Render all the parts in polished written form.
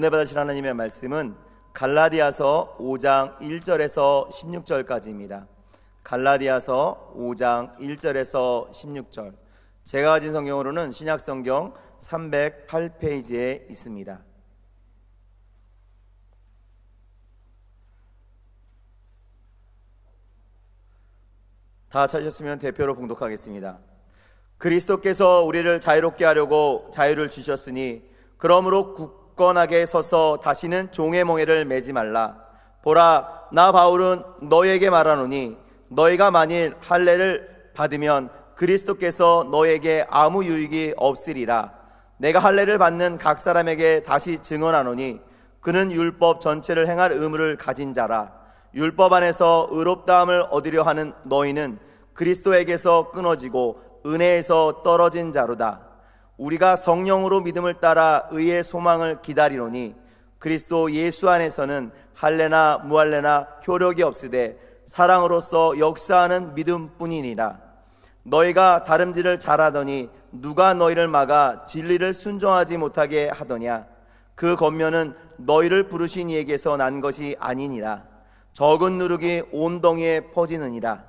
은혜 받으신 하나님의 말씀은 갈라디아서 5장 1절에서 16절까지입니다. 갈라디아서 5장 1절에서 16절. 제가 가진 성경으로는 신약성경 308페이지에 있습니다. 다 찾으셨으면 대표로 봉독하겠습니다. 그리스도께서 우리를 자유롭게 하려고 자유를 주셨으니 그러므로 굳건하게 서서 다시는 종의 멍에를 매지 말라. 보라, 나 바울은 너희에게 말하노니 너희가 만일 할례를 받으면 그리스도께서 너희에게 아무 유익이 없으리라. 내가 할례를 받는 각 사람에게 다시 증언하노니 그는 율법 전체를 행할 의무를 가진 자라. 율법 안에서 의롭다함을 얻으려 하는 너희는 그리스도에게서 끊어지고 은혜에서 떨어진 자로다. 우리가 성령으로 믿음을 따라 의의 소망을 기다리노니 그리스도 예수 안에서는 할례나 무할례나 효력이 없으되 사랑으로서 역사하는 믿음뿐이니라. 너희가 다름질을 잘하더니 누가 너희를 막아 진리를 순종하지 못하게 하더냐. 그 권면은 너희를 부르신 이에게서 난 것이 아니니라. 적은 누룩이 온 덩이에 퍼지느니라.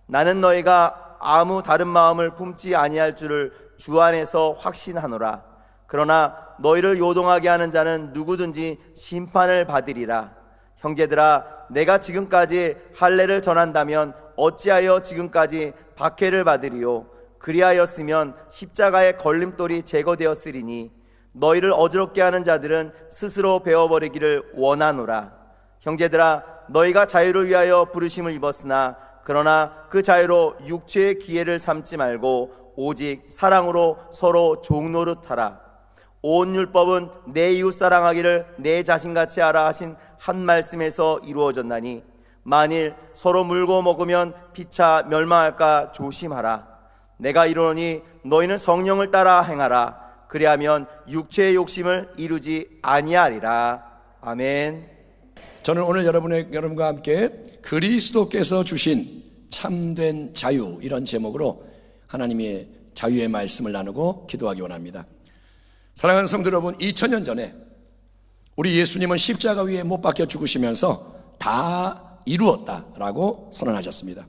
나는 너희가 아무 다른 마음을 품지 아니할 줄을 주 안에서 확신하노라. 그러나 너희를 요동하게 하는 자는 누구든지 심판을 받으리라. 형제들아, 내가 지금까지 할례를 전한다면 어찌하여 지금까지 박해를 받으리요. 그리하였으면 십자가의 걸림돌이 제거되었으리니 너희를 어지럽게 하는 자들은 스스로 베어버리기를 원하노라. 형제들아, 너희가 자유를 위하여 부르심을 입었으나 그러나 그 자유로 육체의 기회를 삼지 말고 오직 사랑으로 서로 종노릇하라. 온 율법은 내 이웃 사랑하기를 내 자신같이 하라 하신 한 말씀에서 이루어졌나니 만일 서로 물고 먹으면 피차 멸망할까 조심하라. 내가 이르노니 너희는 성령을 따라 행하라. 그리하면 육체의 욕심을 이루지 아니하리라. 아멘. 저는 오늘 여러분과 함께 그리스도께서 주신 참된 자유, 이런 제목으로 하나님의 자유의 말씀을 나누고 기도하기 원합니다. 사랑하는 성도 여러분, 2000년 전에 우리 예수님은 십자가 위에 못 박혀 죽으시면서 다 이루었다라고 선언하셨습니다.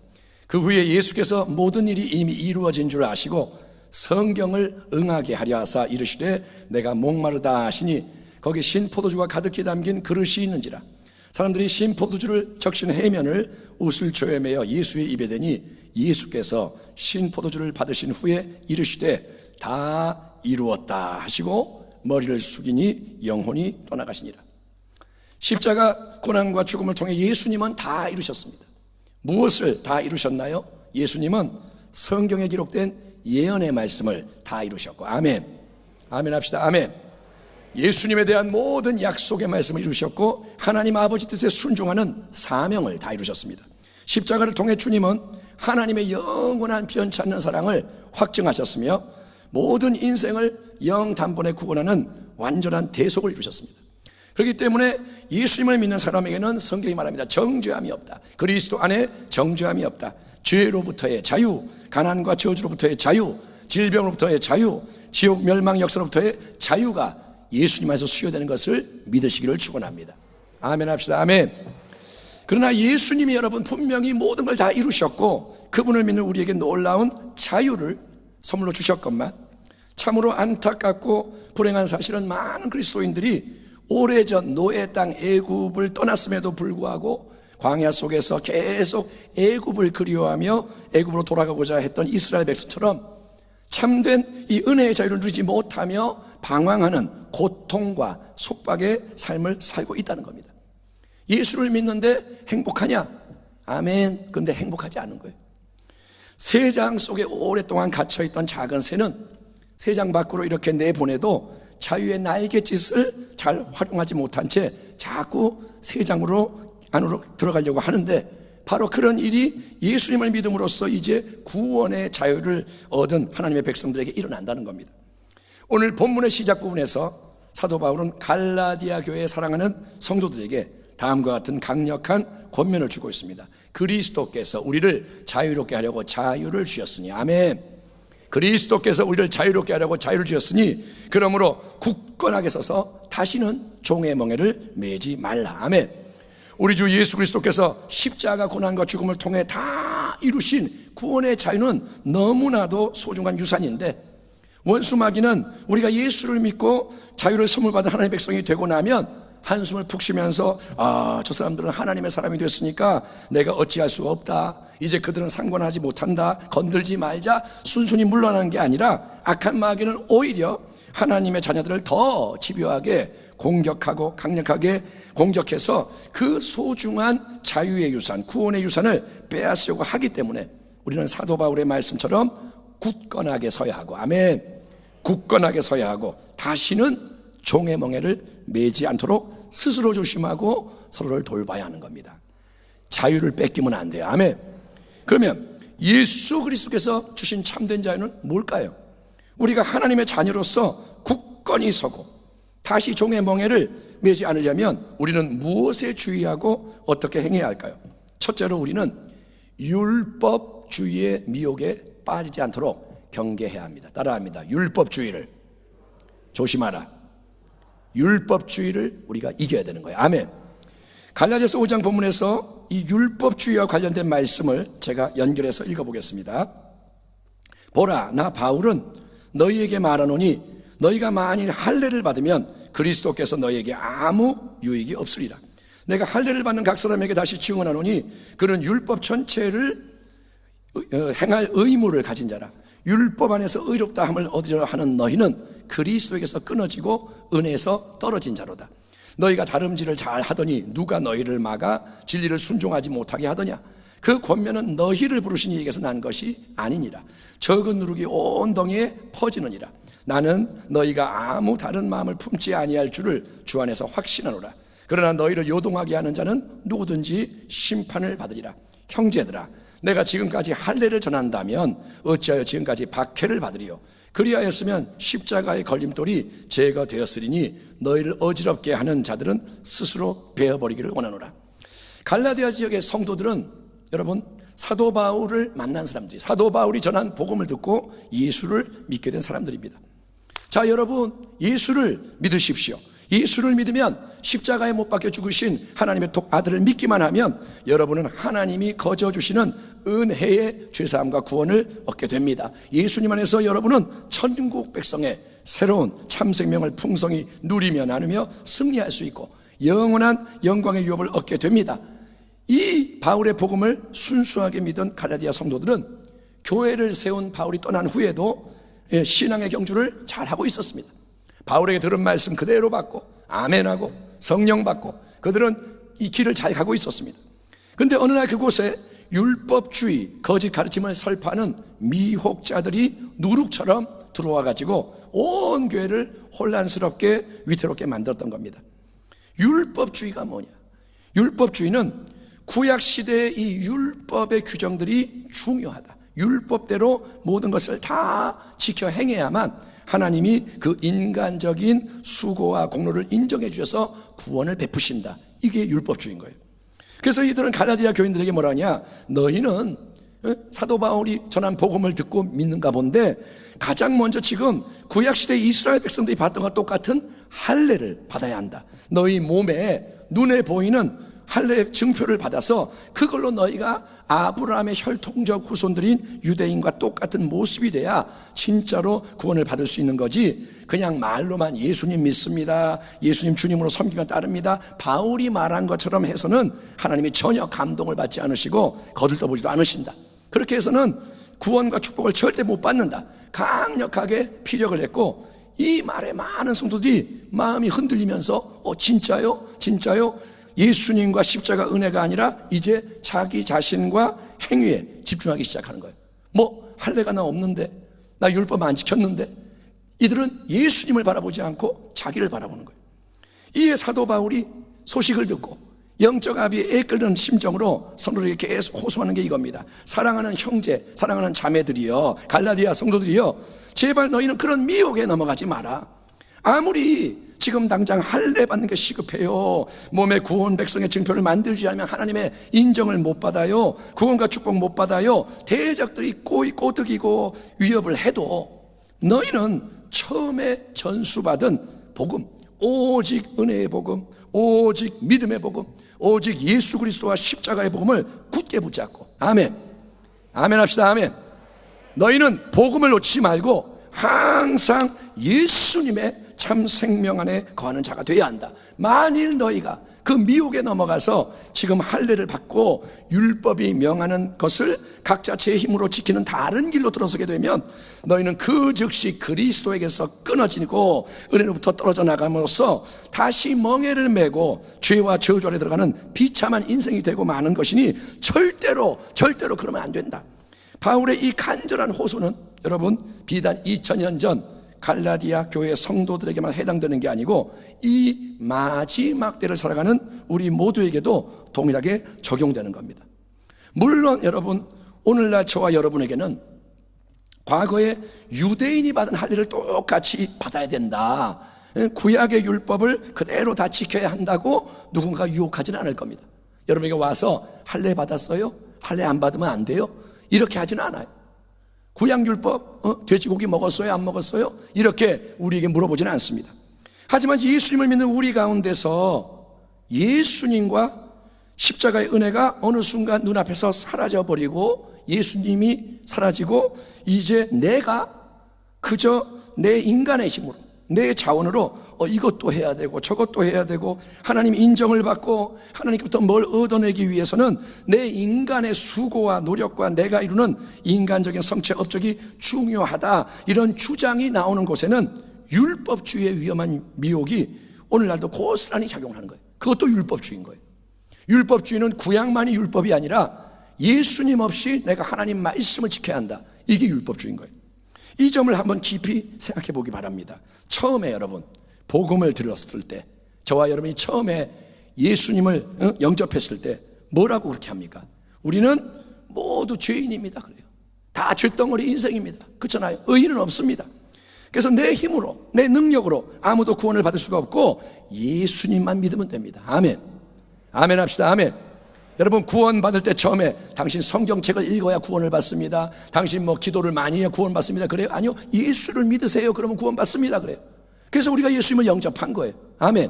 그 후에 예수께서 모든 일이 이미 이루어진 줄 아시고 성경을 응하게 하려 하사 이르시되 내가 목마르다 하시니 거기 신포도주가 가득히 담긴 그릇이 있는지라. 사람들이 신포도주를 적신 해면을 우슬초에 매어 예수의 입에 대니 예수께서 신포도주를 받으신 후에 이르시되 다 이루었다 하시고 머리를 숙이니 영혼이 떠나가시니라. 십자가 고난과 죽음을 통해 예수님은 다 이루셨습니다. 무엇을 다 이루셨나요? 예수님은 성경에 기록된 예언의 말씀을 다 이루셨고, 아멘. 아멘 합시다. 아멘. 예수님에 대한 모든 약속의 말씀을 이루셨고 하나님 아버지 뜻에 순종하는 사명을 다 이루셨습니다. 십자가를 통해 주님은 하나님의 영원한 변치 않는 사랑을 확증하셨으며 모든 인생을 영단번에 구원하는 완전한 대속을 이루셨습니다. 그렇기 때문에 예수님을 믿는 사람에게는 성경이 말합니다. 정죄함이 없다. 그리스도 안에 정죄함이 없다. 죄로부터의 자유, 가난과 저주로부터의 자유, 질병으로부터의 자유, 지옥 멸망 역사로부터의 자유가 예수님 안에서 수여되는 것을 믿으시기를 축원합니다. 아멘 합시다. 아멘. 그러나 예수님이 여러분 분명히 모든 걸 다 이루셨고 그분을 믿는 우리에게 놀라운 자유를 선물로 주셨건만 참으로 안타깝고 불행한 사실은 많은 그리스도인들이 오래전 노예 땅 애굽을 떠났음에도 불구하고 광야 속에서 계속 애굽을 그리워하며 애굽으로 돌아가고자 했던 이스라엘 백성처럼 참된 이 은혜의 자유를 누리지 못하며 방황하는 고통과 속박의 삶을 살고 있다는 겁니다. 예수를 믿는데 행복하냐? 아멘. 근데 행복하지 않은 거예요. 새장 속에 오랫동안 갇혀있던 작은 새는 새장 밖으로 이렇게 내보내도 자유의 날갯짓을 잘 활용하지 못한 채 자꾸 새장으로 안으로 들어가려고 하는데 바로 그런 일이 예수님을 믿음으로써 이제 구원의 자유를 얻은 하나님의 백성들에게 일어난다는 겁니다. 오늘 본문의 시작 부분에서 사도 바울은 갈라디아 교회에 사랑하는 성도들에게 다음과 같은 강력한 권면을 주고 있습니다. 그리스도께서 우리를 자유롭게 하려고 자유를 주셨으니, 아멘. 그리스도께서 우리를 자유롭게 하려고 자유를 주셨으니 그러므로 굳건하게 서서 다시는 종의 멍에를 매지 말라. 아멘. 우리 주 예수 그리스도께서 십자가 고난과 죽음을 통해 다 이루신 구원의 자유는 너무나도 소중한 유산인데, 원수 마귀는 우리가 예수를 믿고 자유를 선물 받은 하나님의 백성이 되고 나면 한숨을 푹 쉬면서 저 사람들은 하나님의 사람이 됐으니까 내가 어찌할 수가 없다, 이제 그들은 상관하지 못한다, 건들지 말자, 순순히 물러나는 게 아니라 악한 마귀는 오히려 하나님의 자녀들을 더 집요하게 공격하고 강력하게 공격해서 그 소중한 자유의 유산, 구원의 유산을 빼앗으려고 하기 때문에 우리는 사도 바울의 말씀처럼 굳건하게 서야 하고, 아멘, 굳건하게 서야 하고 다시는 종의 멍에를 매지 않도록 스스로 조심하고 서로를 돌봐야 하는 겁니다. 자유를 뺏기면 안 돼요. 아멘. 그러면 예수 그리스도께서 주신 참된 자유는 뭘까요? 우리가 하나님의 자녀로서 굳건히 서고 다시 종의 멍에를 매지 않으려면 우리는 무엇에 주의하고 어떻게 행해야 할까요? 첫째로 우리는 율법주의의 미혹에 빠지지 않도록 경계해야 합니다. 따라합니다. 율법주의를 조심하라. 율법주의를 우리가 이겨야 되는 거예요. 아멘. 갈라디아서 5장 본문에서 이 율법주의와 관련된 말씀을 제가 연결해서 읽어보겠습니다. 보라, 나 바울은 너희에게 말하노니 너희가 만일 할례를 받으면 그리스도께서 너희에게 아무 유익이 없으리라. 내가 할례를 받는 각 사람에게 다시 증언하노니 그는 율법 전체를 행할 의무를 가진 자라. 율법 안에서 의롭다 함을 얻으려 하는 너희는 그리스도에게서 끊어지고 은혜에서 떨어진 자로다. 너희가 다름질을 잘 하더니 누가 너희를 막아 진리를 순종하지 못하게 하더냐. 그 권면은 너희를 부르신 이에게서 난 것이 아니니라. 적은 누룩이 온 덩이에 퍼지느니라. 나는 너희가 아무 다른 마음을 품지 아니할 줄을 주 안에서 확신하노라. 그러나 너희를 요동하게 하는 자는 누구든지 심판을 받으리라. 형제들아, 내가 지금까지 할례를 전한다면 어찌하여 지금까지 박해를 받으리요? 그리하였으면 십자가의 걸림돌이 제거되었으리니 너희를 어지럽게 하는 자들은 스스로 베어버리기를 원하노라. 갈라디아 지역의 성도들은 여러분 사도 바울을 만난 사람들이, 사도 바울이 전한 복음을 듣고 예수를 믿게 된 사람들입니다. 자, 여러분, 예수를 믿으십시오. 예수를 믿으면 십자가에 못 박혀 죽으신 하나님의 아들을 믿기만 하면 여러분은 하나님이 거저 주시는 은혜의 죄사함과 구원을 얻게 됩니다. 예수님 안에서 여러분은 천국 백성의 새로운 참 생명을 풍성히 누리며 나누며 승리할 수 있고 영원한 영광의 유업을 얻게 됩니다. 이 바울의 복음을 순수하게 믿은 갈라디아 성도들은 교회를 세운 바울이 떠난 후에도 신앙의 경주를 잘하고 있었습니다. 바울에게 들은 말씀 그대로 받고 아멘하고 성령 받고 그들은 이 길을 잘 가고 있었습니다. 그런데 어느 날 그곳에 율법주의, 거짓 가르침을 설파하는 미혹자들이 누룩처럼 들어와 가지고 온 교회를 혼란스럽게 위태롭게 만들었던 겁니다. 율법주의가 뭐냐? 율법주의는 구약시대의 이 율법의 규정들이 중요하다. 율법대로 모든 것을 다 지켜 행해야만 하나님이 그 인간적인 수고와 공로를 인정해 주셔서 구원을 베푸신다. 이게 율법주의인 거예요. 그래서 이들은 갈라디아 교인들에게 뭐라 하냐? 너희는 사도 바울이 전한 복음을 듣고 믿는가 본데 가장 먼저 지금 구약시대 이스라엘 백성들이 받던 것과 똑같은 할례를 받아야 한다. 너희 몸에 눈에 보이는 할례 증표를 받아서 그걸로 너희가 아브라함의 혈통적 후손들인 유대인과 똑같은 모습이 돼야 진짜로 구원을 받을 수 있는 거지, 그냥 말로만 예수님 믿습니다, 예수님 주님으로 섬기면 따릅니다, 바울이 말한 것처럼 해서는 하나님이 전혀 감동을 받지 않으시고 거들떠보지도 않으신다. 그렇게 해서는 구원과 축복을 절대 못 받는다. 강력하게 피력을 했고 이 말에 많은 성도들이 마음이 흔들리면서 진짜요? 진짜요? 예수님과 십자가 은혜가 아니라 이제 자기 자신과 행위에 집중하기 시작하는 거예요. 뭐 할례가 나 없는데, 나 율법 안 지켰는데. 이들은 예수님을 바라보지 않고 자기를 바라보는 거예요. 이에 사도 바울이 소식을 듣고 영적 아비에 애끓는 심정으로 성도들에게 계속 호소하는 게 이겁니다. 사랑하는 형제, 사랑하는 자매들이여, 갈라디아 성도들이여, 제발 너희는 그런 미혹에 넘어가지 마라. 아무리 지금 당장 할례 받는 게 시급해요. 몸에 구원 백성의 증표를 만들지 않으면 하나님의 인정을 못 받아요. 구원과 축복 못 받아요. 대적들이 꼬드기고 위협을 해도 너희는 처음에 전수받은 복음, 오직 은혜의 복음, 오직 믿음의 복음, 오직 예수 그리스도와 십자가의 복음을 굳게 붙잡고, 아멘, 아멘 합시다. 아멘. 너희는 복음을 놓치지 말고 항상 예수님의 참 생명 안에 거하는 자가 되어야 한다. 만일 너희가 그 미혹에 넘어가서 지금 할례를 받고 율법이 명하는 것을 각자 제 힘으로 지키는 다른 길로 들어서게 되면 너희는 그 즉시 그리스도에게서 끊어지고 은혜로부터 떨어져 나감으로써 다시 멍에를 메고 죄와 저주 아래 들어가는 비참한 인생이 되고 마는 것이니 절대로 그러면 안 된다. 바울의 이 간절한 호소는 여러분 비단 2000년 전 갈라디아 교회 성도들에게만 해당되는 게 아니고 이 마지막 때를 살아가는 우리 모두에게도 동일하게 적용되는 겁니다. 물론 여러분 오늘날 저와 여러분에게는 과거에 유대인이 받은 할례를 똑같이 받아야 된다, 구약의 율법을 그대로 다 지켜야 한다고 누군가 유혹하지는 않을 겁니다. 여러분에게 와서 할례 받았어요? 할례 안 받으면 안 돼요? 이렇게 하지는 않아요. 구약율법 돼지고기 먹었어요? 안 먹었어요? 이렇게 우리에게 물어보지는 않습니다. 하지만 예수님을 믿는 우리 가운데서 예수님과 십자가의 은혜가 어느 순간 눈앞에서 사라져버리고 예수님이 사라지고 이제 내가 그저 내 인간의 힘으로 내 자원으로 이것도 해야 되고 저것도 해야 되고 하나님 인정을 받고 하나님께부터 뭘 얻어내기 위해서는 내 인간의 수고와 노력과 내가 이루는 인간적인 성체 업적이 중요하다, 이런 주장이 나오는 곳에는 율법주의의 위험한 미혹이 오늘날도 고스란히 작용하는 거예요. 그것도 율법주의인 거예요. 율법주의는 구약만이 율법이 아니라 예수님 없이 내가 하나님 말씀을 지켜야 한다, 이게 율법주의인 거예요. 이 점을 한번 깊이 생각해 보기 바랍니다. 처음에 여러분 복음을 들었을 때, 저와 여러분이 처음에 예수님을 영접했을 때 뭐라고 그렇게 합니까? 우리는 모두 죄인입니다 그래요. 다 죄덩어리 인생입니다. 그렇잖아요. 의인은 없습니다. 그래서 내 힘으로 내 능력으로 아무도 구원을 받을 수가 없고 예수님만 믿으면 됩니다. 아멘, 아멘 합시다. 아멘. 여러분 구원 받을 때 처음에 당신 성경책을 읽어야 구원을 받습니다, 당신 기도를 많이 해야 구원 받습니다 그래요? 아니요, 예수를 믿으세요 그러면 구원 받습니다 그래요. 그래서 우리가 예수님을 영접한 거예요. 아멘.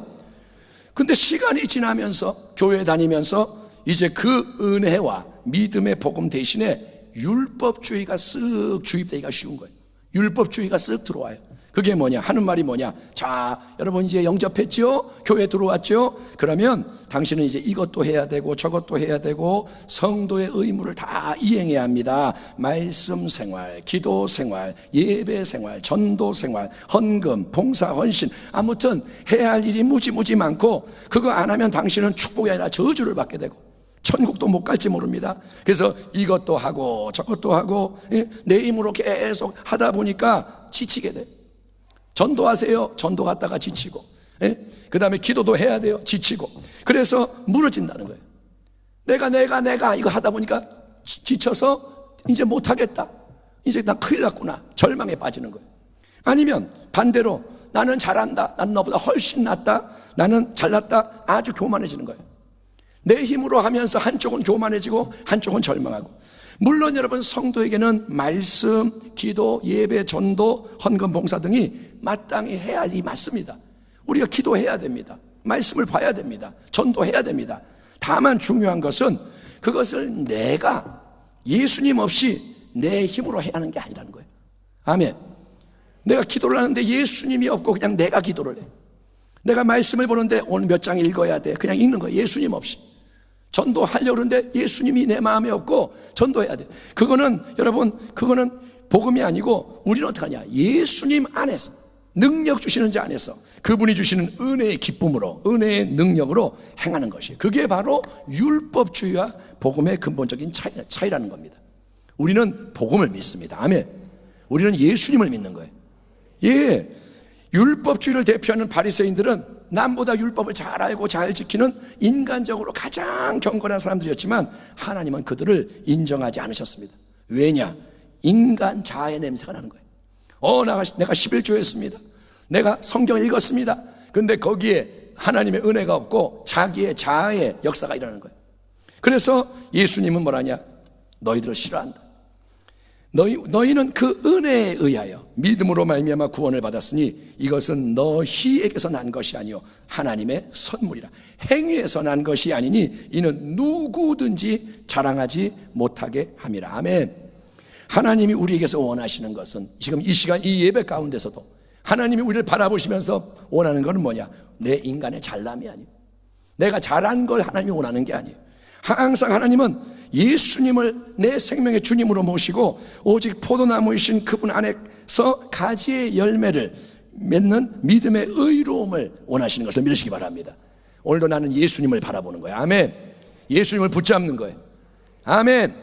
근데 시간이 지나면서 교회 다니면서 이제 그 은혜와 믿음의 복음 대신에 율법주의가 쓱 주입되기가 쉬운 거예요. 율법주의가 쓱 들어와요. 그게 뭐냐? 하는 말이 뭐냐? 자, 여러분 이제 영접했죠? 교회 들어왔죠? 그러면 당신은 이제 이것도 해야 되고 저것도 해야 되고 성도의 의무를 다 이행해야 합니다. 말씀 생활, 기도 생활, 예배 생활, 전도 생활, 헌금, 봉사, 헌신, 아무튼 해야 할 일이 무지 많고 그거 안 하면 당신은 축복이 아니라 저주를 받게 되고 천국도 못 갈지 모릅니다. 그래서 이것도 하고 저것도 하고 내 힘으로 계속 하다 보니까 지치게 돼요. 전도하세요. 전도 갔다가 지치고, 그 다음에 기도도 해야 돼요. 지치고. 그래서 무너진다는 거예요. 내가 이거 하다 보니까 지쳐서 이제 못하겠다, 이제 나 큰일 났구나, 절망에 빠지는 거예요. 아니면 반대로 나는 잘한다, 나는 너보다 훨씬 낫다, 나는 잘났다, 아주 교만해지는 거예요. 내 힘으로 하면서 한쪽은 교만해지고 한쪽은 절망하고. 물론 여러분 성도에게는 말씀, 기도, 예배, 전도, 헌금, 봉사 등이 마땅히 해야 할 일이 맞습니다. 우리가 기도해야 됩니다. 말씀을 봐야 됩니다. 전도해야 됩니다. 다만 중요한 것은 그것을 내가 예수님 없이 내 힘으로 해야 하는 게 아니라는 거예요. 아멘. 내가 기도를 하는데 예수님이 없고 그냥 내가 기도를 해. 내가 말씀을 보는데 오늘 몇 장 읽어야 돼, 그냥 읽는 거예요. 예수님 없이. 전도하려고 그러는데 예수님이 내 마음에 없고 전도해야 돼. 그거는 여러분 그거는 복음이 아니고 우리는 어떻게 하냐? 예수님 안에서 능력 주시는 자 안에서 그분이 주시는 은혜의 기쁨으로 은혜의 능력으로 행하는 것이, 그게 바로 율법주의와 복음의 근본적인 차이라는 겁니다. 우리는 복음을 믿습니다. 아멘. 우리는 예수님을 믿는 거예요. 예, 율법주의를 대표하는 바리새인들은 남보다 율법을 잘 알고 잘 지키는 인간적으로 가장 경건한 사람들이었지만 하나님은 그들을 인정하지 않으셨습니다. 왜냐? 인간 자아의 냄새가 나는 거예요. 내가 11조 했습니다. 내가 성경을 읽었습니다. 근데 거기에 하나님의 은혜가 없고 자기의 자아의 역사가 일어나는 거예요. 그래서 예수님은 뭐라냐? 너희들을 싫어한다. 너희는 그 은혜에 의하여 믿음으로 말미암아 구원을 받았으니 이것은 너희에게서 난 것이 아니요 하나님의 선물이라. 행위에서 난 것이 아니니 이는 누구든지 자랑하지 못하게 함이라. 아멘. 하나님이 우리에게서 원하시는 것은 지금 이 시간 이 예배 가운데서도 하나님이 우리를 바라보시면서 원하는 것은 뭐냐? 내 인간의 잘남이 아니에요. 내가 잘한 걸 하나님이 원하는 게 아니에요. 항상 하나님은 예수님을 내 생명의 주님으로 모시고 오직 포도나무이신 그분 안에서 가지의 열매를 맺는 믿음의 의로움을 원하시는 것을 믿으시기 바랍니다. 오늘도 나는 예수님을 바라보는 거예요. 아멘. 예수님을 붙잡는 거예요. 아멘.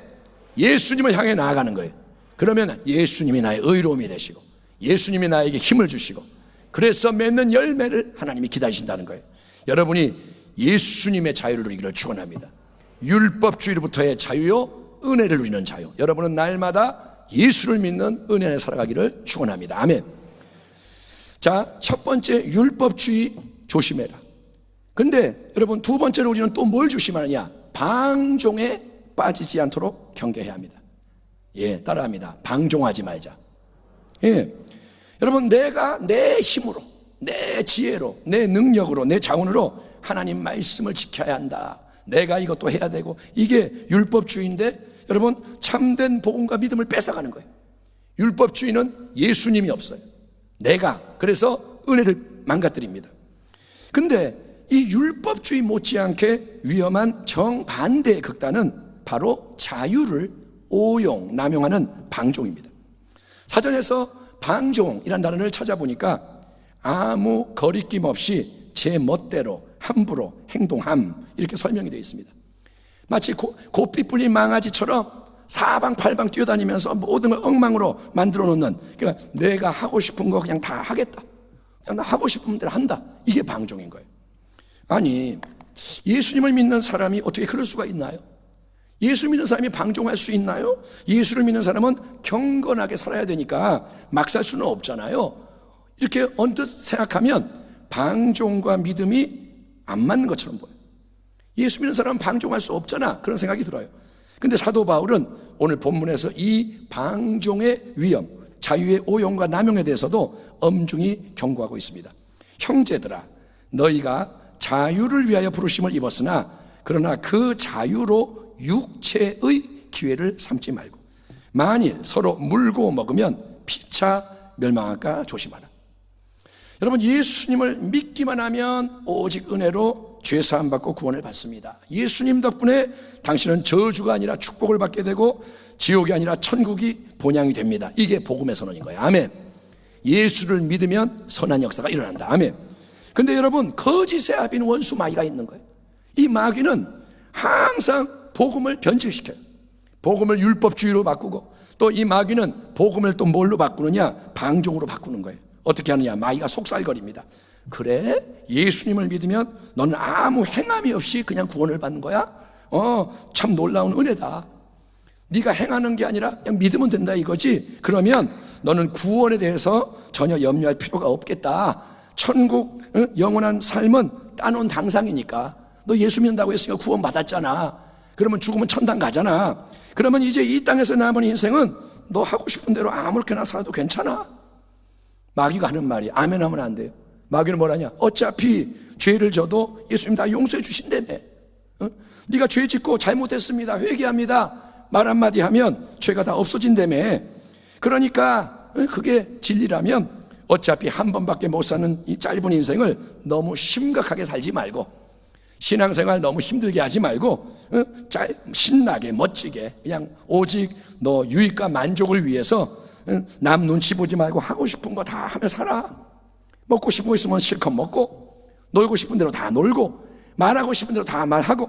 예수님을 향해 나아가는 거예요. 그러면 예수님이 나의 의로움이 되시고 예수님이 나에게 힘을 주시고 그래서 맺는 열매를 하나님이 기다리신다는 거예요. 여러분이 예수님의 자유를 누리기를 축원합니다. 율법주의로부터의 자유요 은혜를 누리는 자유. 여러분은 날마다 예수를 믿는 은혜 안에 살아가기를 축원합니다. 아멘. 자, 첫 번째 율법주의 조심해라. 근데 여러분 두 번째로 우리는 또 뭘 조심하느냐? 방종에 빠지지 않도록 경계해야 합니다. 예, 따라합니다. 방종하지 말자. 예, 여러분 내가 내 힘으로, 내 지혜로, 내 능력으로, 내 자원으로 하나님 말씀을 지켜야 한다. 내가 이것도 해야 되고 이게 율법주의인데 여러분 참된 복음과 믿음을 뺏어가는 거예요. 율법주의는 예수님이 없어요. 내가 그래서 은혜를 망가뜨립니다. 근데 이 율법주의 못지않게 위험한 정반대의 극단은 바로 자유를 오용, 남용하는 방종입니다. 사전에서 방종이라는 단어를 찾아보니까 아무 거리낌 없이 제 멋대로 함부로 행동함 이렇게 설명이 되어 있습니다. 마치 고삐 뿔린 망아지처럼 사방팔방 뛰어다니면서 모든 걸 엉망으로 만들어 놓는, 그러니까 내가 하고 싶은 거 그냥 다 하겠다, 그냥 나 하고 싶은 대로 한다, 이게 방종인 거예요. 아니 예수님을 믿는 사람이 어떻게 그럴 수가 있나요? 예수 믿는 사람이 방종할 수 있나요? 예수를 믿는 사람은 경건하게 살아야 되니까 막 살 수는 없잖아요. 이렇게 언뜻 생각하면 방종과 믿음이 안 맞는 것처럼 보여요. 예수 믿는 사람은 방종할 수 없잖아, 그런 생각이 들어요. 근데 사도 바울은 오늘 본문에서 이 방종의 위험, 자유의 오용과 남용에 대해서도 엄중히 경고하고 있습니다. 형제들아, 너희가 자유를 위하여 부르심을 입었으나 그러나 그 자유로 육체의 기회를 삼지 말고 만일 서로 물고 먹으면 피차 멸망할까 조심하라. 여러분 예수님을 믿기만 하면 오직 은혜로 죄사함 받고 구원을 받습니다. 예수님 덕분에 당신은 저주가 아니라 축복을 받게 되고 지옥이 아니라 천국이 본향이 됩니다. 이게 복음의 선언인 거예요. 아멘. 예수를 믿으면 선한 역사가 일어난다. 아멘. 근데 여러분 거짓의 아비인 원수 마귀가 있는 거예요. 이 마귀는 항상 복음을 변질시켜요. 복음을 율법주의로 바꾸고 또 이 마귀는 복음을 또 뭘로 바꾸느냐? 방종으로 바꾸는 거예요. 어떻게 하느냐? 마귀가 속살거립니다. 그래? 예수님을 믿으면 너는 아무 행함이 없이 그냥 구원을 받는 거야? 참 놀라운 은혜다. 네가 행하는 게 아니라 그냥 믿으면 된다 이거지? 그러면 너는 구원에 대해서 전혀 염려할 필요가 없겠다. 천국 영원한 삶은 따놓은 당상이니까 너 예수 믿는다고 했으니까 구원 받았잖아. 그러면 죽으면 천당 가잖아. 그러면 이제 이 땅에서 남은 인생은 너 하고 싶은 대로 아무렇게나 살아도 괜찮아. 마귀가 하는 말이 아멘 하면 안 돼요. 마귀는 뭐라냐? 어차피 죄를 져도 예수님 다 용서해 주신다며. 네가 죄 짓고 잘못했습니다, 회개합니다 말 한마디 하면 죄가 다 없어진다며. 그러니까 그게 진리라면 어차피 한 번밖에 못 사는 이 짧은 인생을 너무 심각하게 살지 말고, 신앙생활 너무 힘들게 하지 말고 신나게 멋지게 그냥 오직 너 유익과 만족을 위해서 남 눈치 보지 말고 하고 싶은 거 다 하며 살아. 먹고 싶은 거 있으면 실컷 먹고, 놀고 싶은 대로 다 놀고, 말하고 싶은 대로 다 말하고,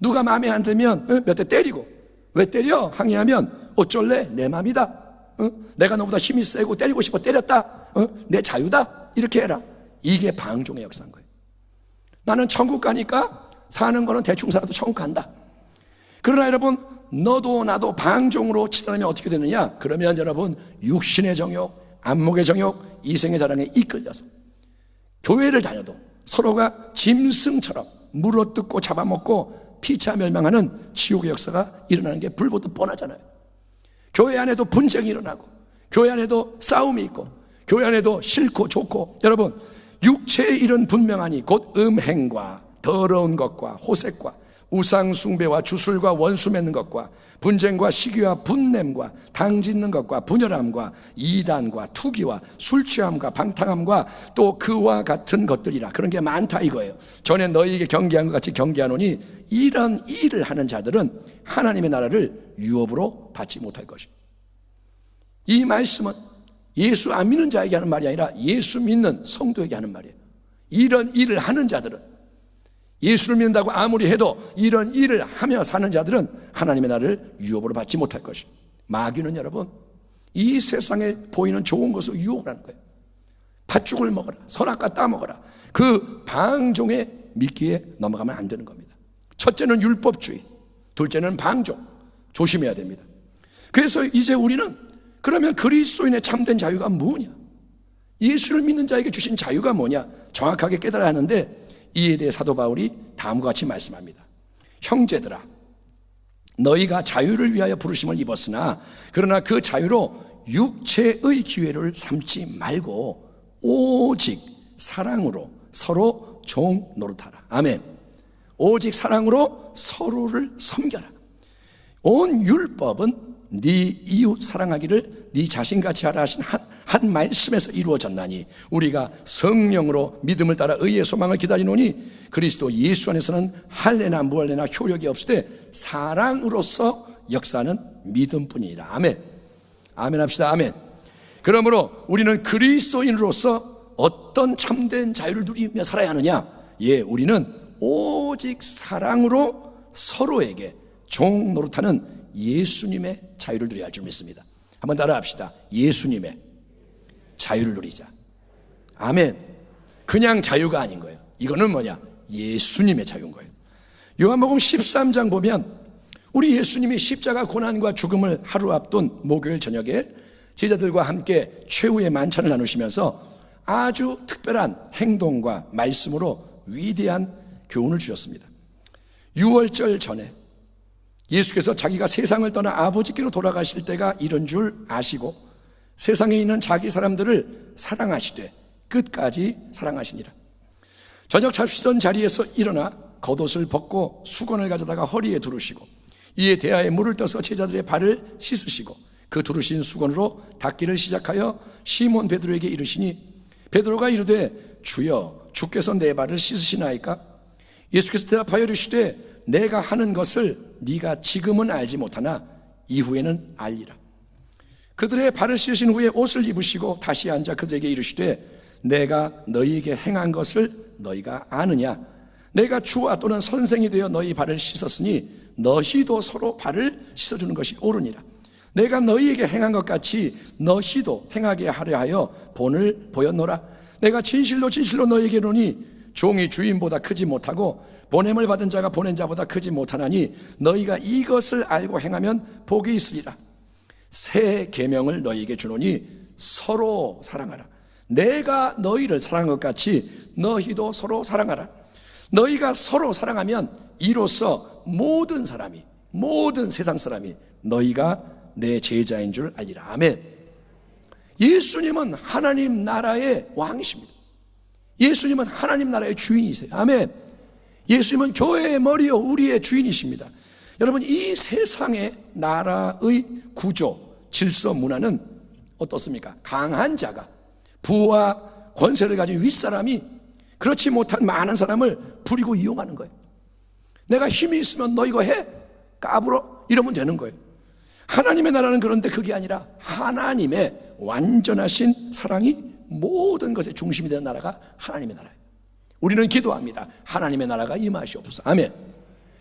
누가 마음에 안 들면 몇 대 때리고. 왜 때려? 항의하면 어쩔래? 내 맘이다. 내가 너보다 힘이 세고 때리고 싶어 때렸다. 내 자유다. 이렇게 해라. 이게 방종의 역사인 거예요. 나는 천국 가니까 사는 거는 대충 살아도 천국 간다. 그러나 여러분 너도 나도 방종으로 치달으면 어떻게 되느냐? 그러면 여러분 육신의 정욕, 안목의 정욕, 이생의 자랑에 이끌려서 교회를 다녀도 서로가 짐승처럼 물어뜯고 잡아먹고 피차 멸망하는 지옥의 역사가 일어나는 게 불보듯 뻔하잖아요. 교회 안에도 분쟁이 일어나고, 교회 안에도 싸움이 있고, 교회 안에도 싫고 좋고. 여러분, 육체의 일은 분명하니 곧 음행과 더러운 것과 호색과 우상 숭배와 주술과 원수 맺는 것과 분쟁과 시기와 분냄과 당짓는 것과 분열함과 이단과 투기와 술 취함과 방탕함과 또 그와 같은 것들이라. 그런 게 많다 이거예요. 전에 너희에게 경계한 것 같이 경계하노니 이런 일을 하는 자들은 하나님의 나라를 유업으로 받지 못할 것입니다. 이 말씀은 예수 안 믿는 자에게 하는 말이 아니라 예수 믿는 성도에게 하는 말이에요. 이런 일을 하는 자들은, 예수를 믿는다고 아무리 해도 이런 일을 하며 사는 자들은 하나님의 나라를 유업으로 받지 못할 것입니다. 마귀는 여러분, 이 세상에 보이는 좋은 것을 유혹을 하는 거예요. 팥죽을 먹어라, 선악과 따먹어라. 그 방종의 미끼에 넘어가면 안 되는 겁니다. 첫째는 율법주의, 둘째는 방종. 조심해야 됩니다. 그래서 이제 우리는 그러면 그리스도인의 참된 자유가 뭐냐, 예수를 믿는 자에게 주신 자유가 뭐냐 정확하게 깨달아야 하는데, 이에 대해 사도 바울이 다음과 같이 말씀합니다. 형제들아, 너희가 자유를 위하여 부르심을 입었으나 그러나 그 자유로 육체의 기회를 삼지 말고 오직 사랑으로 서로 종 노릇하라. 아멘. 오직 사랑으로 서로를 섬겨라. 온 율법은 네 이웃 사랑하기를 네 자신같이 하라 하신 한 말씀에서 이루어졌나니 우리가 성령으로 믿음을 따라 의의 소망을 기다리노니 그리스도 예수 안에서는 할례나 무할례나 효력이 없으되 사랑으로서 역사는 믿음뿐이니라. 아멘. 아멘 합시다. 아멘. 그러므로 우리는 그리스도인으로서 어떤 참된 자유를 누리며 살아야 하느냐? 예, 우리는 오직 사랑으로 서로에게 종 노릇하는 예수님의 자유를 누려야 할 줄 믿습니다. 한번 따라 합시다. 예수님의 자유를 누리자. 아멘. 그냥 자유가 아닌 거예요. 이거는 뭐냐? 예수님의 자유인 거예요. 요한복음 13장 보면 우리 예수님이 십자가 고난과 죽음을 하루 앞둔 목요일 저녁에 제자들과 함께 최후의 만찬을 나누시면서 아주 특별한 행동과 말씀으로 위대한 교훈을 주셨습니다. 유월절 전에 예수께서 자기가 세상을 떠나 아버지께로 돌아가실 때가 이런 줄 아시고 세상에 있는 자기 사람들을 사랑하시되 끝까지 사랑하시니라. 저녁 잡수던 자리에서 일어나 겉옷을 벗고 수건을 가져다가 허리에 두르시고 이에 대야에 물을 떠서 제자들의 발을 씻으시고 그 두르신 수건으로 닦기를 시작하여 시몬 베드로에게 이르시니 베드로가 이르되 주여 주께서 내 발을 씻으시나이까? 예수께서 대답하여 이르시되 내가 하는 것을 네가 지금은 알지 못하나 이후에는 알리라. 그들의 발을 씻으신 후에 옷을 입으시고 다시 앉아 그들에게 이르시되 내가 너희에게 행한 것을 너희가 아느냐? 내가 주와 또는 선생이 되어 너희 발을 씻었으니 너희도 서로 발을 씻어주는 것이 옳으니라. 내가 너희에게 행한 것 같이 너희도 행하게 하려 하여 본을 보였노라. 내가 진실로 진실로 너희에게 이르노니 종이 주인보다 크지 못하고 보냄을 받은 자가 보낸 자보다 크지 못하나니 너희가 이것을 알고 행하면 복이 있으리라. 새 계명을 너희에게 주노니 서로 사랑하라. 내가 너희를 사랑한 것 같이 너희도 서로 사랑하라. 너희가 서로 사랑하면 이로써 모든 사람이, 모든 세상 사람이 너희가 내 제자인 줄 알리라. 아멘. 예수님은 하나님 나라의 왕이십니다. 예수님은 하나님 나라의 주인이세요. 아멘. 예수님은 교회의 머리요 우리의 주인이십니다. 여러분, 이 세상의 나라의 구조, 질서, 문화는 어떻습니까? 강한 자가, 부와 권세를 가진 윗사람이 그렇지 못한 많은 사람을 부리고 이용하는 거예요. 내가 힘이 있으면 너 이거 해, 까불어, 이러면 되는 거예요. 하나님의 나라는 그런데 그게 아니라 하나님의 완전하신 사랑이 모든 것의 중심이 되는 나라가 하나님의 나라예요. 우리는 기도합니다. 하나님의 나라가 임하시옵소서. 아멘.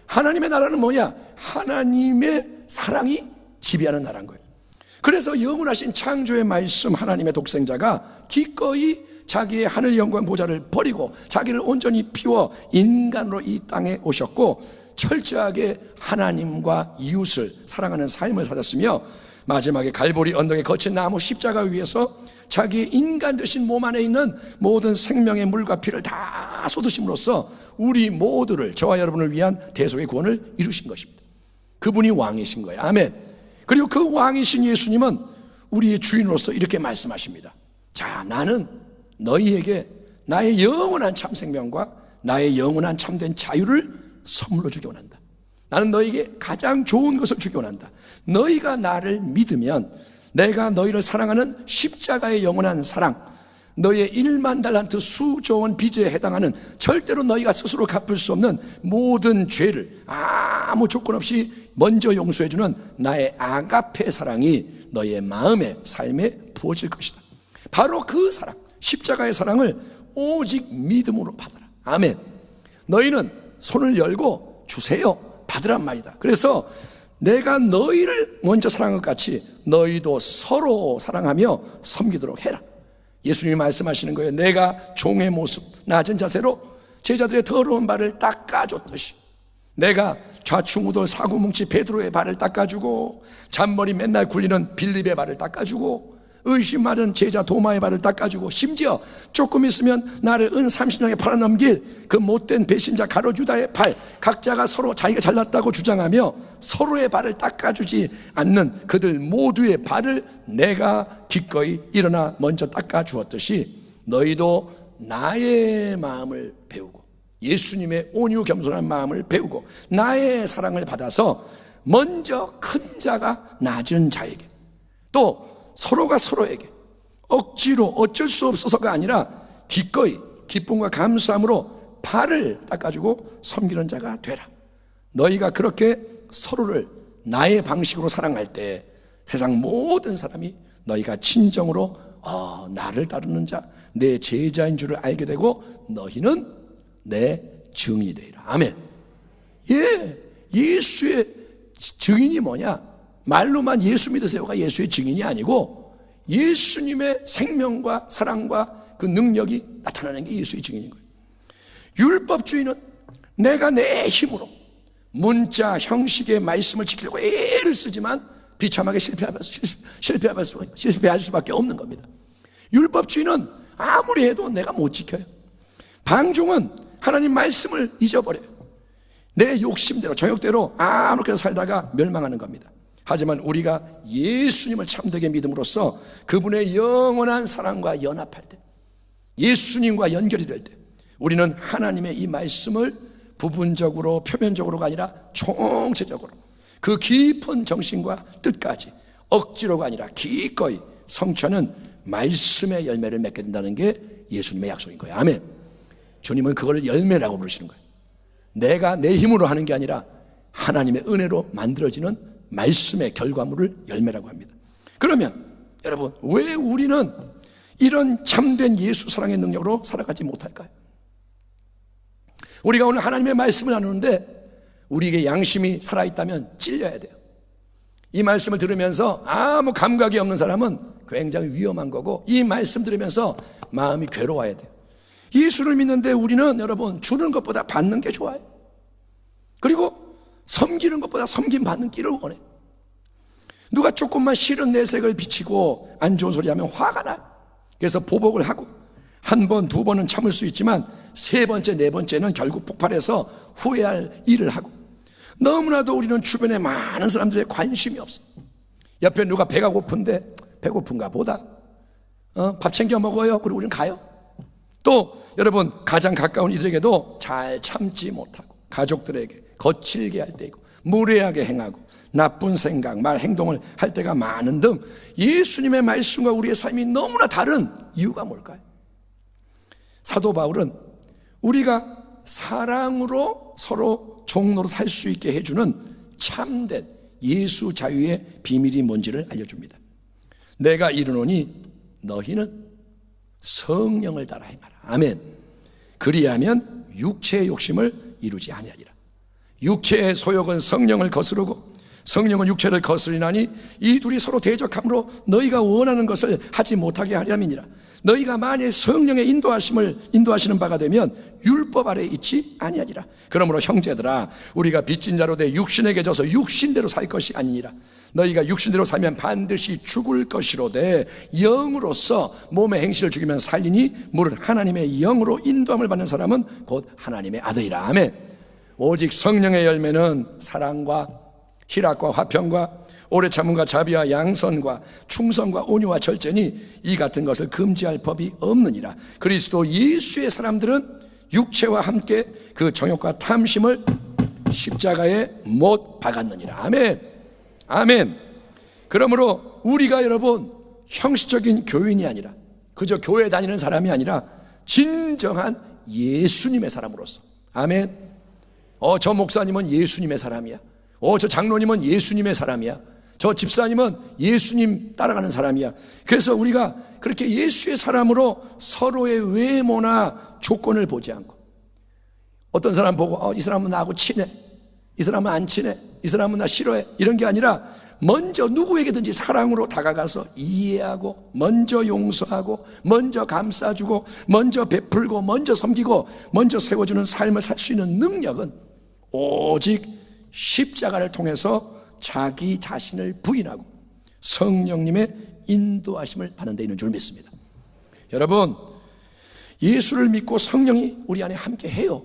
하나님의 나라는 뭐냐? 하나님의 사랑이 지배하는 나라인 거예요. 그래서 영원하신 창조의 말씀 하나님의 독생자가 기꺼이 자기의 하늘 영광 보좌를 버리고 자기를 온전히 피워 인간으로 이 땅에 오셨고 철저하게 하나님과 이웃을 사랑하는 삶을 사셨으며 마지막에 갈보리 언덕에 거친 나무 십자가 위에서 자기 인간 되신 몸 안에 있는 모든 생명의 물과 피를 다 쏟으심으로써 우리 모두를, 저와 여러분을 위한 대속의 구원을 이루신 것입니다. 그분이 왕이신 거예요. 아멘. 그리고 그 왕이신 예수님은 우리의 주인으로서 이렇게 말씀하십니다. 자, 나는 너희에게 나의 영원한 참 생명과 나의 영원한 참된 자유를 선물로 주기 원한다. 나는 너희에게 가장 좋은 것을 주기 원한다. 너희가 나를 믿으면 내가 너희를 사랑하는 십자가의 영원한 사랑, 너희의 1만 달란트 수조원 빚에 해당하는 절대로 너희가 스스로 갚을 수 없는 모든 죄를 아무 조건 없이 먼저 용서해주는 나의 아가페 사랑이 너희의 마음에, 삶에 부어질 것이다. 바로 그 사랑, 십자가의 사랑을 오직 믿음으로 받아라. 아멘. 너희는 손을 열고 주세요, 받으란 말이다. 그래서 내가 너희를 먼저 사랑한 것 같이 너희도 서로 사랑하며 섬기도록 해라. 예수님이 말씀하시는 거예요. 내가 종의 모습, 낮은 자세로 제자들의 더러운 발을 닦아줬듯이 내가 좌충우돌 사고뭉치 베드로의 발을 닦아주고 잔머리 맨날 굴리는 빌립의 발을 닦아주고 의심 많은 제자 도마의 발을 닦아주고 심지어 조금 있으면 나를 은 30냥에 팔아넘길 그 못된 배신자 가룟 유다의 발, 각자가 서로 자기가 잘났다고 주장하며 서로의 발을 닦아주지 않는 그들 모두의 발을 내가 기꺼이 일어나 먼저 닦아주었듯이 너희도 나의 마음을 배우고 예수님의 온유 겸손한 마음을 배우고 나의 사랑을 받아서 먼저 큰 자가 낮은 자에게, 또 서로가 서로에게 억지로 어쩔 수 없어서가 아니라 기꺼이 기쁨과 감사함으로 발을 닦아주고 섬기는 자가 되라. 너희가 그렇게 서로를 나의 방식으로 사랑할 때 세상 모든 사람이 너희가 진정으로 나를 따르는 자, 내 제자인 줄을 알게 되고 너희는 내 증인이 되리라. 아멘. 예수의 증인이 뭐냐? 말로만 예수 믿으세요가 예수의 증인이 아니고 예수님의 생명과 사랑과 그 능력이 나타나는 게 예수의 증인인 거예요. 율법주의는 내가 내 힘으로 문자 형식의 말씀을 지키려고 애를 쓰지만 비참하게 실패할 수밖에 없는 겁니다. 율법주의는 아무리 해도 내가 못 지켜요. 방종은 하나님 말씀을 잊어버려요. 내 욕심대로 저녁대로 아무렇게나 살다가 멸망하는 겁니다. 하지만 우리가 예수님을 참되게 믿음으로써 그분의 영원한 사랑과 연합할 때, 예수님과 연결이 될 때 우리는 하나님의 이 말씀을 부분적으로 표면적으로가 아니라 총체적으로 그 깊은 정신과 뜻까지 억지로가 아니라 기꺼이 성취하는 말씀의 열매를 맺게 된다는 게 예수님의 약속인 거예요. 아멘. 주님은 그걸 열매라고 부르시는 거예요. 내가 내 힘으로 하는 게 아니라 하나님의 은혜로 만들어지는 말씀의 결과물을 열매라고 합니다. 그러면 여러분, 왜 우리는 이런 참된 예수 사랑의 능력으로 살아가지 못할까요? 우리가 오늘 하나님의 말씀을 나누는데 우리에게 양심이 살아있다면 찔려야 돼요. 이 말씀을 들으면서 아무 감각이 없는 사람은 굉장히 위험한 거고, 이 말씀 들으면서 마음이 괴로워야 돼요. 예수를 믿는데 우리는 여러분 주는 것보다 받는 게 좋아요. 그리고 섬기는 것보다 섬김 받는 길을 원해. 누가 조금만 싫은 내색을 비치고 안 좋은 소리 하면 화가 나요. 그래서 보복을 하고 한 번, 두 번은 참을 수 있지만 세 번째, 네 번째는 결국 폭발해서 후회할 일을 하고, 너무나도 우리는 주변에 많은 사람들의 관심이 없어. 옆에 누가 배가 고픈데 배고픈가 보다 밥 챙겨 먹어요. 그리고 우리는 가요. 또 여러분, 가장 가까운 이들에게도 잘 참지 못하고 가족들에게 거칠게 할 때이고 무례하게 행하고 나쁜 생각, 말, 행동을 할 때가 많은 등 예수님의 말씀과 우리의 삶이 너무나 다른 이유가 뭘까요? 사도 바울은 우리가 사랑으로 서로 종노릇 할 수 있게 해주는 참된 예수 자유의 비밀이 뭔지를 알려줍니다. 내가 이르노니 너희는 성령을 따라 행하라. 아멘. 그리하면 육체의 욕심을 이루지 아니하리라. 육체의 소욕은 성령을 거스르고 성령은 육체를 거스리나니 이 둘이 서로 대적함으로 너희가 원하는 것을 하지 못하게 하려 함이니라. 너희가 만일 성령의 인도하시는 바가 되면 율법 아래 있지 아니하리라. 그러므로 형제들아, 우리가 빚진 자로 돼 육신에게 져서 육신대로 살 것이 아니니라. 너희가 육신대로 살면 반드시 죽을 것이로되 영으로서 몸의 행실을 죽이면 살리니 무릇 하나님의 영으로 인도함을 받는 사람은 곧 하나님의 아들이라. 아멘. 오직 성령의 열매는 사랑과 희락과 화평과 오래 참음과 자비와 양선과 충성과 온유와 절제니 이 같은 것을 금지할 법이 없느니라. 그리스도 예수의 사람들은 육체와 함께 그 정욕과 탐심을 십자가에 못 박았느니라. 아멘. 아멘. 그러므로 우리가 여러분 형식적인 교인이 아니라 그저 교회 다니는 사람이 아니라 진정한 예수님의 사람으로서. 아멘. 저 목사님은 예수님의 사람이야. 저 장로님은 예수님의 사람이야. 저 집사님은 예수님 따라가는 사람이야. 그래서 우리가 그렇게 예수의 사람으로 서로의 외모나 조건을 보지 않고, 어떤 사람 보고 이 사람은 나하고 친해, 이 사람은 안 친해, 이 사람은 나 싫어해, 이런 게 아니라 먼저 누구에게든지 사랑으로 다가가서 이해하고, 먼저 용서하고, 먼저 감싸주고, 먼저 베풀고, 먼저 섬기고, 먼저 세워주는 삶을 살 수 있는 능력은 오직 십자가를 통해서 자기 자신을 부인하고 성령님의 인도하심을 받는 데 있는 줄 믿습니다. 여러분, 예수를 믿고 성령이 우리 안에 함께 해요.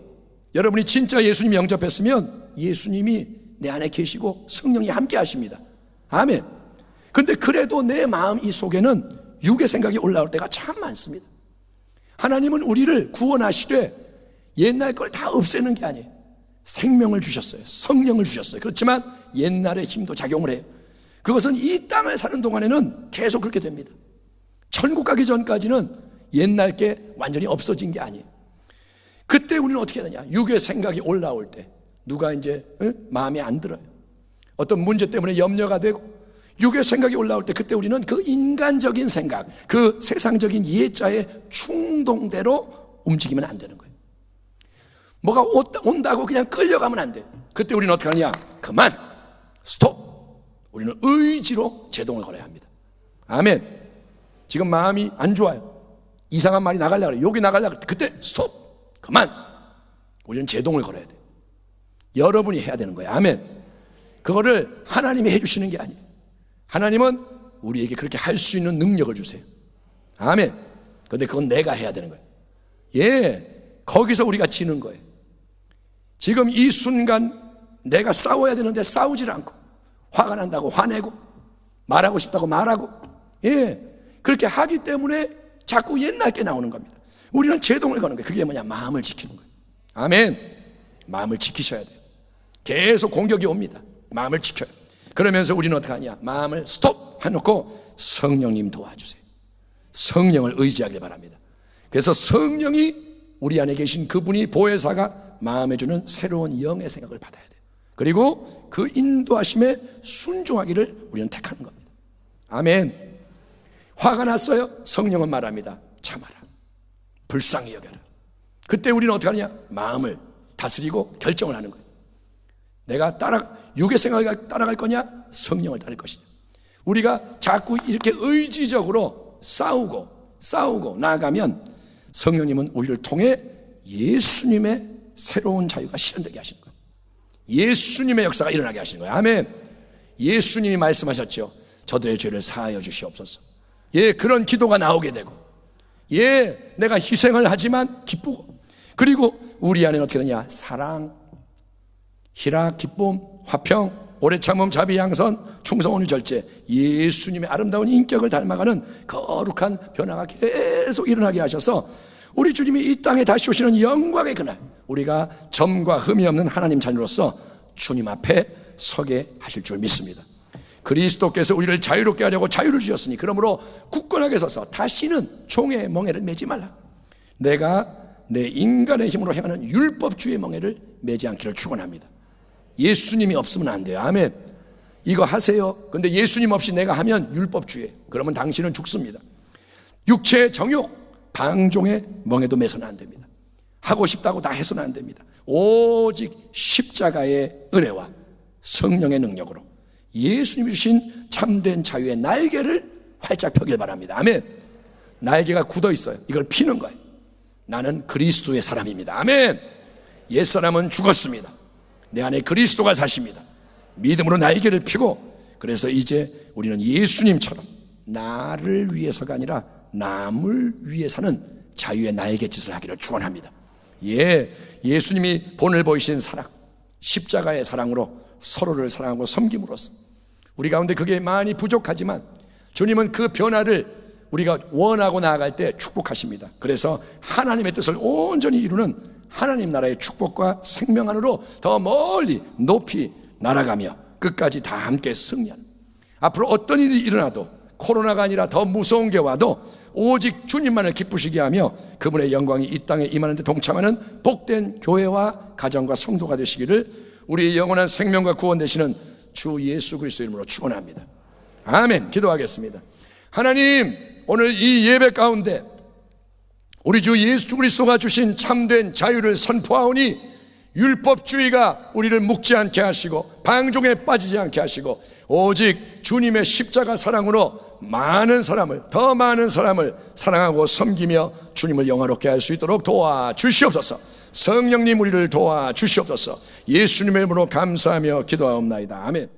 여러분이 진짜 예수님 영접했으면 예수님이 내 안에 계시고 성령이 함께 하십니다. 아멘. 그런데 그래도 내 마음 이 속에는 육의 생각이 올라올 때가 참 많습니다. 하나님은 우리를 구원하시되 옛날 걸 다 없애는 게 아니에요. 생명을 주셨어요. 성령을 주셨어요. 그렇지만 옛날의 힘도 작용을 해요. 그것은 이 땅을 사는 동안에는 계속 그렇게 됩니다. 천국 가기 전까지는 옛날 게 완전히 없어진 게 아니에요. 그때 우리는 어떻게 해야 되냐? 육의 생각이 올라올 때 누가 이제 마음에 안 들어요. 어떤 문제 때문에 염려가 되고 육의 생각이 올라올 때 그때 우리는 그 인간적인 생각, 그 세상적인 이해자의 충동대로 움직이면 안 되는 거예요. 뭐가 온다고 그냥 끌려가면 안 돼요. 그때 우리는 어떻게 하느냐? 그만! 스톱! 우리는 의지로 제동을 걸어야 합니다. 아멘. 지금 마음이 안 좋아요. 이상한 말이 나가려고 그래요. 욕이 나가려고 그래요. 그때 스톱! 그만! 우리는 제동을 걸어야 돼요. 여러분이 해야 되는 거예요. 아멘. 그거를 하나님이 해주시는 게 아니에요. 하나님은 우리에게 그렇게 할 수 있는 능력을 주세요. 아멘. 그런데 그건 내가 해야 되는 거예요. 예, 거기서 우리가 지는 거예요. 지금 이 순간 내가 싸워야 되는데 싸우질 않고, 화가 난다고 화내고, 말하고 싶다고 말하고, 예, 그렇게 하기 때문에 자꾸 옛날 게 나오는 겁니다. 우리는 제동을 거는 거예요. 그게 뭐냐? 마음을 지키는 거예요. 아멘. 마음을 지키셔야 돼요. 계속 공격이 옵니다. 마음을 지켜요. 그러면서 우리는 어떻게 하냐? 마음을 스톱 해놓고 성령님 도와주세요. 성령을 의지하길 바랍니다. 그래서 성령이 우리 안에 계신 그분이 보혜사가 마음에 주는 새로운 영의 생각을 받아야 돼요. 그리고 그 인도하심에 순종하기를 우리는 택하는 겁니다. 아멘. 화가 났어요? 성령은 말합니다. 참아라. 불쌍히 여겨라. 그때 우리는 어떻게 하느냐? 마음을 다스리고 결정을 하는 거예요. 내가 육의 생각을 따라갈 거냐? 성령을 따를 것이냐? 우리가 자꾸 이렇게 의지적으로 싸우고 나아가면 성령님은 우리를 통해 예수님의 새로운 자유가 실현되게 하시는 거예요. 예수님의 역사가 일어나게 하시는 거예요. 아멘. 예수님이 말씀하셨죠. 저들의 죄를 사하여 주시옵소서. 예, 그런 기도가 나오게 되고, 예, 내가 희생을 하지만 기쁘고, 그리고 우리 안에는 어떻게 되냐? 사랑, 희락, 기쁨, 화평, 오래 참음, 자비, 양선, 충성, 온유, 절제, 예수님의 아름다운 인격을 닮아가는 거룩한 변화가 계속 일어나게 하셔서 우리 주님이 이 땅에 다시 오시는 영광의 그날, 우리가 점과 흠이 없는 하나님 자녀로서 주님 앞에 서게 하실 줄 믿습니다. 그리스도께서 우리를 자유롭게 하려고 자유를 주셨으니 그러므로 굳건하게 서서 다시는 종의 멍에를 매지 말라. 내가 내 인간의 힘으로 행하는 율법주의 멍에를 매지 않기를 축원합니다. 예수님이 없으면 안 돼요. 아멘. 이거 하세요. 근데 예수님 없이 내가 하면 율법주의, 그러면 당신은 죽습니다. 육체의 정욕, 방종의 멍에도 매서는 안 됩니다. 하고 싶다고 다 해서는 안 됩니다. 오직 십자가의 은혜와 성령의 능력으로 예수님이 주신 참된 자유의 날개를 활짝 펴길 바랍니다. 아멘. 날개가 굳어 있어요. 이걸 피는 거예요. 나는 그리스도의 사람입니다. 아멘. 옛사람은 죽었습니다. 내 안에 그리스도가 사십니다. 믿음으로 날개를 펴고 그래서 이제 우리는 예수님처럼 나를 위해서가 아니라 남을 위해 사는 자유의 날갯짓을 하기를 축원합니다. 예수님이 본을 보이신 사랑, 십자가의 사랑으로 서로를 사랑하고 섬김으로써 우리 가운데 그게 많이 부족하지만 주님은 그 변화를 우리가 원하고 나아갈 때 축복하십니다. 그래서 하나님의 뜻을 온전히 이루는 하나님 나라의 축복과 생명 안으로 더 멀리 높이 날아가며 끝까지 다 함께 승리하는, 앞으로 어떤 일이 일어나도 코로나가 아니라 더 무서운 게 와도 오직 주님만을 기쁘시게 하며 그분의 영광이 이 땅에 임하는 데 동참하는 복된 교회와 가정과 성도가 되시기를 우리의 영원한 생명과 구원 되시는 주 예수 그리스도의 이름으로 축원합니다. 아멘. 기도하겠습니다. 하나님, 오늘 이 예배 가운데 우리 주 예수 그리스도가 주신 참된 자유를 선포하오니 율법주의가 우리를 묶지 않게 하시고 방종에 빠지지 않게 하시고 오직 주님의 십자가 사랑으로 더 많은 사람을 사랑하고 섬기며 주님을 영화롭게 할 수 있도록 도와주시옵소서. 성령님 우리를 도와주시옵소서. 예수님의 이름으로 감사하며 기도하옵나이다. 아멘.